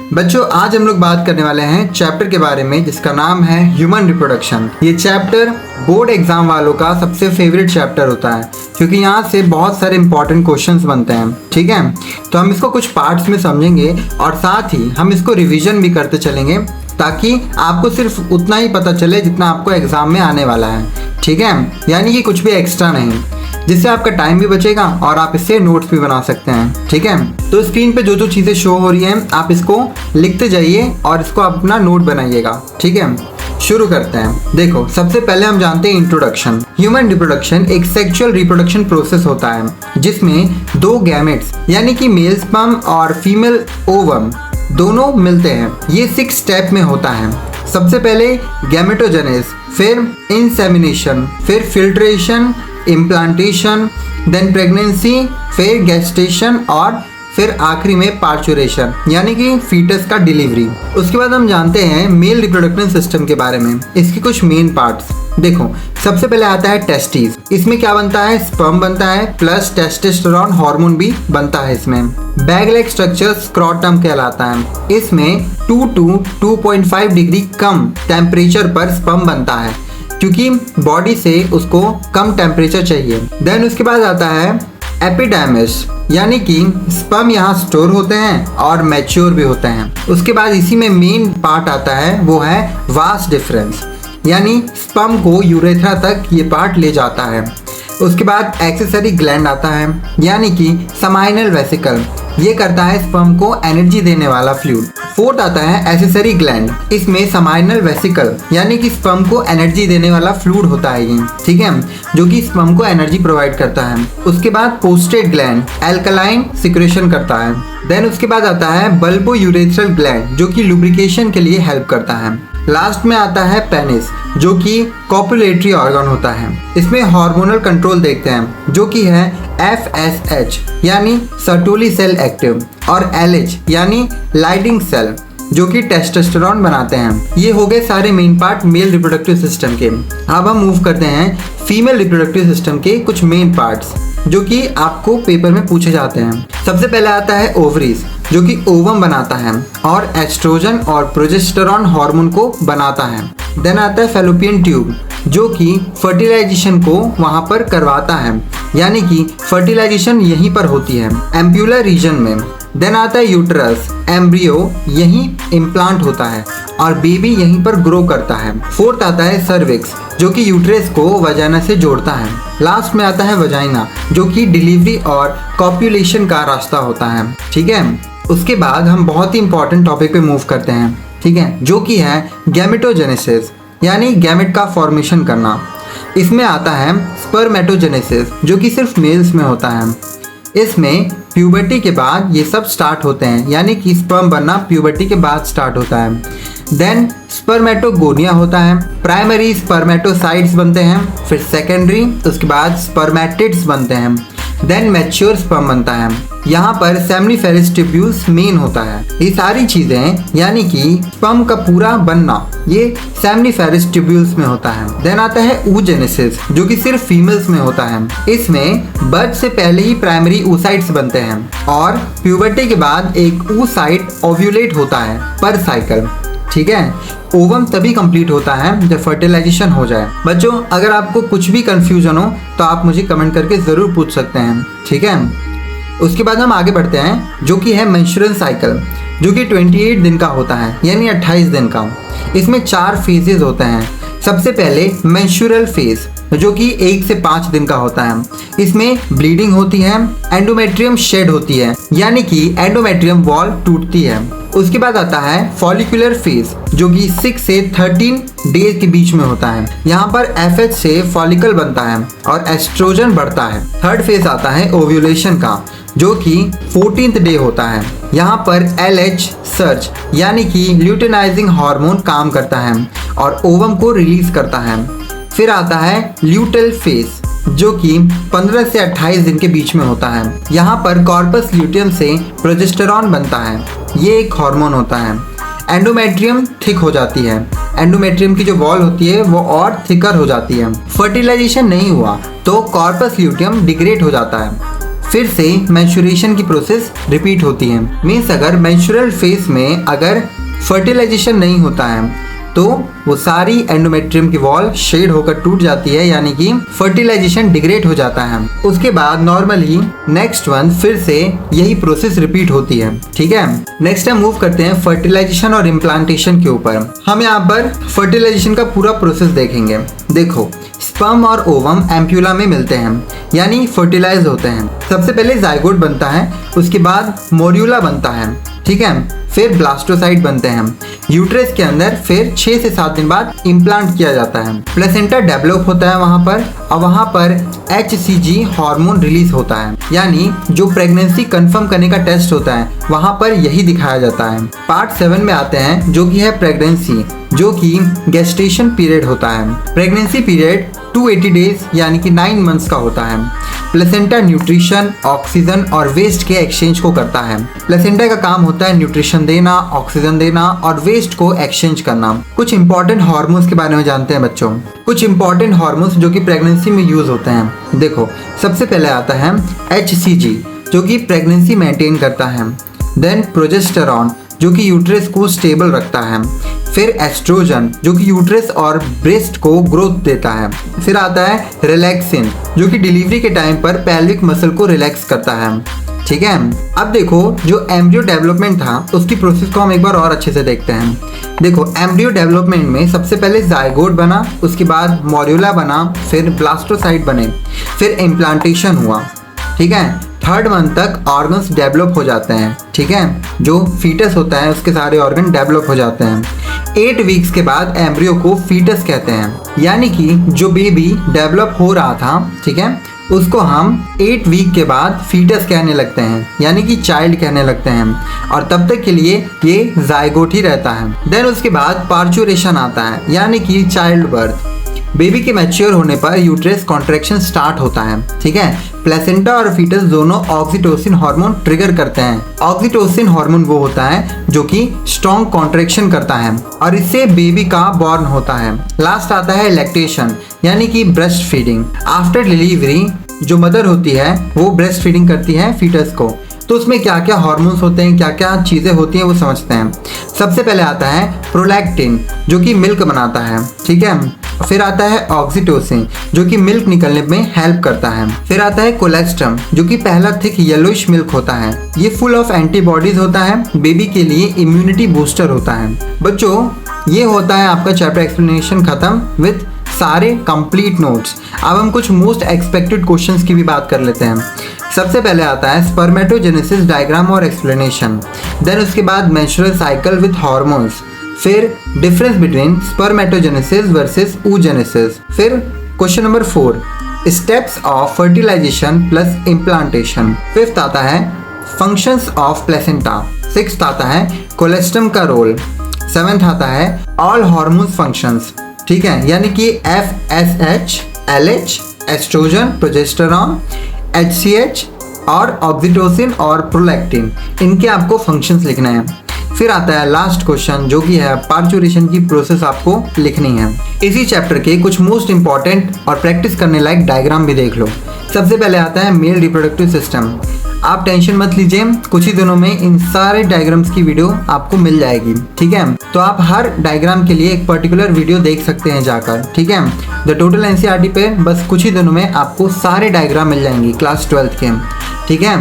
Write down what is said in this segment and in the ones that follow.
बच्चों, आज हम लोग बात करने वाले हैं चैप्टर के बारे में जिसका नाम है ह्यूमन रिप्रोडक्शन। ये चैप्टर बोर्ड एग्जाम वालों का सबसे फेवरेट चैप्टर होता है क्योंकि यहाँ से बहुत सारे इंपॉर्टेंट क्वेश्चंस बनते हैं। ठीक है, तो हम इसको कुछ पार्ट्स में समझेंगे और साथ ही हम इसको रिवीजन भी करते चलेंगे ताकि आपको सिर्फ उतना ही पता चले जितना आपको एग्जाम में आने वाला है। ठीक है, यानी कि कुछ भी एक्स्ट्रा नहीं, जिससे आपका टाइम भी बचेगा और आप इससे नोट्स भी बना सकते हैं। ठीक है, तो स्क्रीन पे जो जो चीज़ें शो हो रही हैं आप इसको लिखते जाइए और इसको अपना नोट बनाइएगा। ठीक है, शुरू करते हैं। देखो, सबसे पहले हम जानते हैं इंट्रोडक्शन। ह्यूमन रिप्रोडक्शन एक सेक्सुअल रिप्रोडक्शन प्रोसेस होता है जिसमें दो गैमेट्स यानी कि मेल स्पर्म और फीमेल ओवम दोनों मिलते हैं। ये 6 स्टेप में होता है। सबसे पहले गैमेटोजेनेसिस, फिर इंसेमिनेशन, फिर फिल्ट्रेशन, इम्प्लांटेशन, देन प्रेगनेंसी, फिर गेस्टेशन और फिर आखिरी में पार्चुरेशन यानी कि फीटस का डिलीवरी। उसके बाद हम जानते हैं मेल रिप्रोडक्टिव सिस्टम के बारे में, इसके कुछ मेन पार्ट्स। देखो, सबसे पहले आता है टेस्टिस। इसमें क्या बनता है? स्पर्म बनता है प्लस टेस्टोस्टेरोन हार्मोन भी बनता है। इसमें बैग लाइक स्ट्रक्चर स्क्रोटम कहलाता है। इसमें 2 to 2.5 डिग्री कम टेम्परेचर पर स्पर्म बनता है क्योंकि बॉडी से उसको कम टेम्परेचर चाहिए। देन उसके बाद आता है एपिडर्मिस यानी कि स्पर्म यहाँ स्टोर होते हैं और मैच्योर भी होते हैं। उसके बाद इसी में मेन पार्ट आता है, वो है वास डिफरेंस यानी स्पर्म को यूरेथ्रा तक ये पार्ट ले जाता है। उसके बाद एक्सेसरी ग्लैंड आता है यानी कि समाइनल वेसिकल, ये करता है स्पर्म को एनर्जी देने वाला फ्लूइड। फोर्थ आता है एक्सेसरी ग्लैंड, इसमें समाइनल वेसिकल यानी कि स्पर्म को एनर्जी देने वाला फ्लूइड होता है ये। ठीक है, जो कि स्पर्म को एनर्जी प्रोवाइड करता है। उसके बाद पोस्टेट ग्लैंड एल्कलाइन सिक्रेशन करता है। देन उसके बाद आता है बल्बो यूरेथ्रल ग्लैंड जो कि लुब्रिकेशन के लिए हेल्प करता है। लास्ट में आता है पेनिस जो कि कॉपुलेटरी ऑर्गन होता है। इसमें हार्मोनल कंट्रोल देखते हैं जो कि है FSH यानी सर्टोली सेल एक्टिव और LH यानी लाइडिंग सेल जो कि टेस्टोस्टेरोन बनाते हैं। ये हो गए सारे main part male reproductive system के। अब हम मूव करते हैं फीमेल रिप्रोडक्टिव सिस्टम के कुछ मेन पार्ट्स जो कि आपको पेपर में पूछे जाते हैं। सबसे पहले आता है ओवरीज जो कि ओवम बनाता है और एस्ट्रोजन और प्रोजेस्टेरॉन हार्मोन को बनाता है। देन आता है फैलोपियन ट्यूब जो कि फर्टिलाइजेशन को वहाँ पर करवाता है यानी कि फर्टिलाइजेशन यहीं पर होती है एम्प्यूलर रीजन में। देन आता है यूट्रस, एम्ब्रियो यहीं इम्प्लांट होता है और बेबी यहीं पर ग्रो करता है। फोर्थ आता है सर्विक्स जो कि यूट्रस को वजाइना से जोड़ता है। लास्ट में आता है वजाइना जो कि डिलीवरी और कॉप्युलेशन का रास्ता होता है। ठीक है, उसके बाद हम बहुत ही इंपॉर्टेंट टॉपिक पे मूव करते हैं। ठीक है, जो कि है गैमेटोजेनेसिस यानी गैमेट का फॉर्मेशन करना। इसमें आता है स्पर्मेटोजेनेसिस जो कि सिर्फ मेल्स में होता है। इसमें प्यूबर्टी के बाद ये सब स्टार्ट होते हैं यानी कि स्पर्म बनना प्यूबर्टी के बाद स्टार्ट होता है। देन स्पर्मेटोगोनिया होता है, प्राइमरी स्पर्मेटोसाइट्स बनते हैं, फिर सेकेंडरी, उसके बाद स्पर्मेटिड्स बनते हैं। देन मैच्योर स्पर्म बनता है। यहाँ पर सेमिनिफेरस ट्यूब्यूल्स मेन होता है। ये सारी चीजें यानी कि स्पर्म का पूरा बनना ये सेमिनिफेरस ट्यूब्यूल्स में होता है। देन आता है oogenesis जो कि सिर्फ फीमेल्स में होता है। इसमें बर्थ से पहले ही प्राइमरी oocytes बनते हैं और प्यूबर्टी के बाद एक oocyte ओव्यूलेट होता है पर साइकिल। ठीक है, ओवम तभी कंप्लीट होता है जब फर्टिलाइजेशन हो जाए। बच्चों, अगर आपको कुछ भी कंफ्यूजन हो तो आप मुझे कमेंट करके ज़रूर पूछ सकते हैं। ठीक है, उसके बाद हम आगे बढ़ते हैं जो कि है मेंस्ट्रुअल साइकिल जो कि 28 दिन का होता है यानी 28 दिन का। इसमें 4 फेजेस होते हैं। सबसे पहले मेंस्ट्रुअल फेज जो कि 1 से 5 दिन का होता है। इसमें ब्लीडिंग होती है, एंडोमेट्रियम शेड होती है यानी कि एंडोमेट्रियम वॉल टूटती है। उसके बाद आता है फॉलिकुलर फेज जो कि 6 से 13 डेज के बीच में होता है। यहाँ पर FH से फॉलिकल बनता है और एस्ट्रोजन बढ़ता है। थर्ड फेज आता है ओव्यूलेशन का जो कि 14th डे होता है। यहाँ पर LH सर्ज यानी कि ल्यूटेनाइजिंग हार्मोन काम करता है और ओवम को रिलीज करता है। फिर आता है ल्यूटेल फेज जो कि 15 से 28 दिन के बीच में होता है। यहाँ पर कॉर्पस ल्यूटियम से प्रोजेस्टेरॉन बनता है, ये एक हार्मोन होता है। एंडोमेट्रियम थिक हो जाती है, एंडोमेट्रियम की जो वॉल होती है वो और थिकर हो जाती है। फर्टिलाइजेशन नहीं हुआ तो कॉर्पस ल्यूटियम डिग्रेड हो जाता है। फिर से मेंस्ट्रुएशन की प्रोसेस रिपीट होती है। मीन्स अगर मेंस्ट्रुअल फेज में अगर फर्टिलाइजेशन नहीं होता है तो वो सारी एंडोमेट्रियम की वॉल शेड होकर टूट जाती है, यानी कि फर्टिलाइजेशन डिग्रेड हो जाता है। उसके बाद नॉर्मली नेक्स्ट वन फिर से यही प्रोसेस रिपीट होती है। ठीक है, नेक्स्ट हम मूव करते हैं फर्टिलाइजेशन और इम्प्लांटेशन के ऊपर। हम यहाँ पर फर्टिलाइजेशन का पूरा प्रोसेस देखेंगे। देखो, स्पर्म और ओवम एम्प्यूला में मिलते हैं, यानी फर्टिलाइज होते हैं। सबसे पहले जाइगोट बनता है, उसके बाद मोड्यूला बनता है। ठीक है, फिर ब्लास्टोसाइट बनते हैं यूट्रस के अंदर, फिर 6 से 7 दिन बाद इम्प्लांट किया जाता है। प्लेसेंटा डेवलप होता है वहाँ पर, और वहाँ पर HCG हार्मोन रिलीज होता है, यानी जो प्रेगनेंसी कंफर्म करने का टेस्ट होता है वहाँ पर यही दिखाया जाता है। पार्ट 7 में आते हैं जो कि है प्रेगनेंसी, जो कि गेस्टेशन पीरियड होता है। प्रेगनेंसी पीरियड 280 डेज यानी कि 9 मंथ्स का होता है। प्लेसेंटा न्यूट्रिशन, ऑक्सीजन और वेस्ट के एक्सचेंज को करता है। प्लेसेंटा का काम होता है न्यूट्रिशन देना, ऑक्सीजन देना और वेस्ट को एक्सचेंज करना। कुछ इंपॉर्टेंट हार्मोन्स के बारे में जानते हैं बच्चों। कुछ इंपॉर्टेंट हार्मोन्स जो कि प्रेगनेंसी में यूज होते हैं। देखो, सबसे पहले आता है HCG जो कि प्रेगनेंसी मेंटेन करता है। देन प्रोजेस्टेरॉन जो कि यूट्रस को स्टेबल रखता है। फिर एस्ट्रोजन जो कि यूट्रस और ब्रेस्ट को ग्रोथ देता है। फिर आता है रिलैक्सिन जो कि डिलीवरी के टाइम पर पेल्विक मसल को रिलैक्स करता है। ठीक है, अब देखो जो एम्ब्रियो डेवलपमेंट था उसकी प्रोसेस को हम एक बार और अच्छे से देखते हैं। देखो, एम्ब्रियो डेवलपमेंट में सबसे पहले जाइगोट बना, उसके बाद मोड्यूला बना, फिर ब्लास्टोसाइट बने, फिर इम्प्लांटेशन हुआ। ठीक है, 3rd मंथ तक ऑर्गन्स डेवलप हो जाते हैं। ठीक है, जो फीटस होता है उसके सारे ऑर्गन डेवलप हो जाते हैं। 8 वीक्स के बाद एम्ब्रियो को फीटस कहते हैं, यानी कि जो बेबी डेवलप हो रहा था, ठीक है, उसको हम 8 वीक के बाद फीटस कहने लगते हैं, यानी कि चाइल्ड कहने लगते हैं, और तब तक के लिए ये जाइगोट ही रहता है। देन उसके बाद पार्चुरेशन आता है, यानी कि चाइल्ड बर्थ। बेबी के मैच्योर होने पर यूट्रस कॉन्ट्रैक्शन स्टार्ट होता है। ठीक है, प्लेसेंटा और फीटस दोनों ऑक्सीटोसिन हार्मोन ट्रिगर करते हैं। ऑक्सीटोसिन हार्मोन वो होता है जो कि स्ट्रॉन्ग कॉन्ट्रैक्शन करता है और इससे बेबी का बॉर्न होता है। लास्ट आता है लैक्टेशन, यानी कि ब्रेस्ट फीडिंग। आफ्टर डिलीवरी जो मदर होती है वो ब्रेस्ट फीडिंग करती है फीटस को। तो उसमें क्या क्या हार्मोन्स होते हैं, क्या क्या चीज़ें होती हैं वो समझते हैं। सबसे पहले आता है प्रोलैक्टिन जो कि मिल्क बनाता है। ठीक है, फिर आता है ऑक्सीटोसिन जो कि मिल्क निकलने में हेल्प करता है। फिर आता है कोलेस्ट्रम जो कि पहला थिक येलोइश मिल्क होता है। ये फुल ऑफ एंटीबॉडीज होता है, बेबी के लिए इम्यूनिटी बूस्टर होता है। बच्चों, ये होता है आपका चैप्टर एक्सप्लेनेशन खत्म विद सारे कंप्लीट नोट्स। अब हम कुछ मोस्ट एक्सपेक्टेड क्वेश्चंस की भी बात कर लेते हैं। सबसे पहले आता है स्पर्मेटोजेनेसिस डायग्राम और एक्सप्लेनेशन। देन उसके बाद मेंस्ट्रुअल साइकिल विद हार्मोन्स। फिर difference between spermatogenesis versus oogenesis। फिर question number 4 steps of fertilization plus implantation. 5th आता है फंक्शंस ऑफ प्लेसेंटा। 6th आता है कोलेस्ट्रम का रोल। 7th आता है ऑल हार्मोन्स फंक्शंस। ठीक है, यानी कि FSH, LH, estrogen, progesterone, HCH और ऑक्सीटोसिन और प्रोलैक्टिन, इनके आपको फंक्शंस लिखना है। फिर आता है लास्ट क्वेश्चन जो कि है पार्चुरेशन की प्रोसेस आपको लिखनी है। इसी चैप्टर के कुछ मोस्ट इंपॉर्टेंट और प्रैक्टिस करने लायक डायग्राम भी देख लो। सबसे पहले आता है मेल रिप्रोडक्टिव सिस्टम। आप टेंशन मत लीजिए, कुछ ही दिनों में इन सारे डायग्राम्स की वीडियो आपको मिल जाएगी। ठीक है, तो आप हर डायग्राम के लिए एक पर्टिकुलर वीडियो देख सकते हैं जाकर। ठीक है, द टोटल NCERT पे बस कुछ ही दिनों में आपको सारे डायग्राम मिल जाएंगी क्लास 12th के। ठीक है,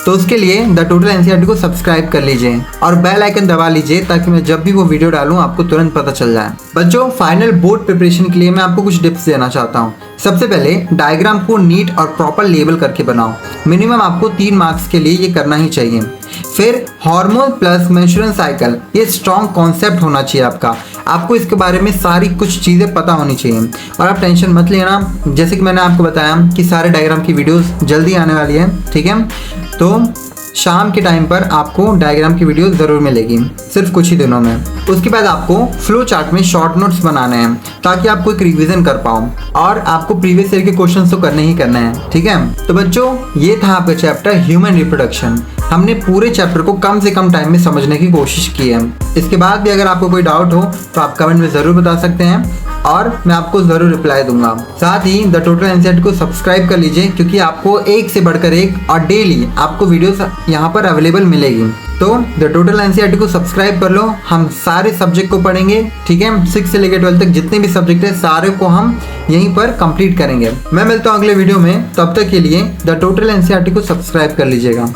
तो उसके लिए द टोटल NCERT को सब्सक्राइब कर लीजिए और बेल आइकन दबा लीजिए ताकि मैं जब भी वो वीडियो डालूं आपको तुरंत पता चल जाए। बच्चों, फाइनल बोर्ड प्रिपरेशन के लिए मैं आपको कुछ टिप्स देना चाहता हूं। सबसे पहले डायग्राम को नीट और प्रॉपर लेबल करके बनाओ। मिनिमम आपको 3 मार्क्स के लिए ये करना ही चाहिए। फिर हार्मोन प्लस मेंस्ट्रुअल साइकिल, ये स्ट्रॉन्ग कॉन्सेप्ट होना चाहिए आपको इसके बारे में सारी कुछ चीज़ें पता होनी चाहिए। और आप टेंशन मत लेना, जैसे कि मैंने आपको बताया कि सारे डायग्राम की वीडियोस जल्दी आने वाली है। ठीक है, तो शाम के टाइम पर आपको डायग्राम की वीडियो ज़रूर मिलेगी, सिर्फ कुछ ही दिनों में। उसके बाद आपको फ्लो चार्ट में शॉर्ट नोट्स बनाने हैं ताकि आपको एक रिवीजन कर पाओ, और आपको प्रीवियस ईयर के क्वेश्चंस तो करने ही करने हैं। ठीक है, तो बच्चों, ये था आपका चैप्टर ह्यूमन रिप्रोडक्शन। हमने पूरे चैप्टर को कम से कम टाइम में समझने की कोशिश की है। इसके बाद भी अगर आपको कोई डाउट हो तो आप कमेंट में ज़रूर बता सकते हैं। और मैं आपको ज़रूर रिप्लाई दूंगा। साथ ही द टोटल एनसीईआरटी को सब्सक्राइब कर लीजिए, क्योंकि आपको एक से बढ़कर एक और डेली आपको वीडियोस यहाँ पर अवेलेबल मिलेगी। तो द टोटल एनसीईआरटी को सब्सक्राइब कर लो। हम सारे सब्जेक्ट को पढ़ेंगे, ठीक है। 6 से लेकर 12 तक जितने भी सब्जेक्ट है सारे को हम यहीं पर कंप्लीट करेंगे। मैं मिलता हूँ अगले वीडियो में, तब तक के लिए द टोटल एनसीईआरटी को सब्सक्राइब कर लीजिएगा।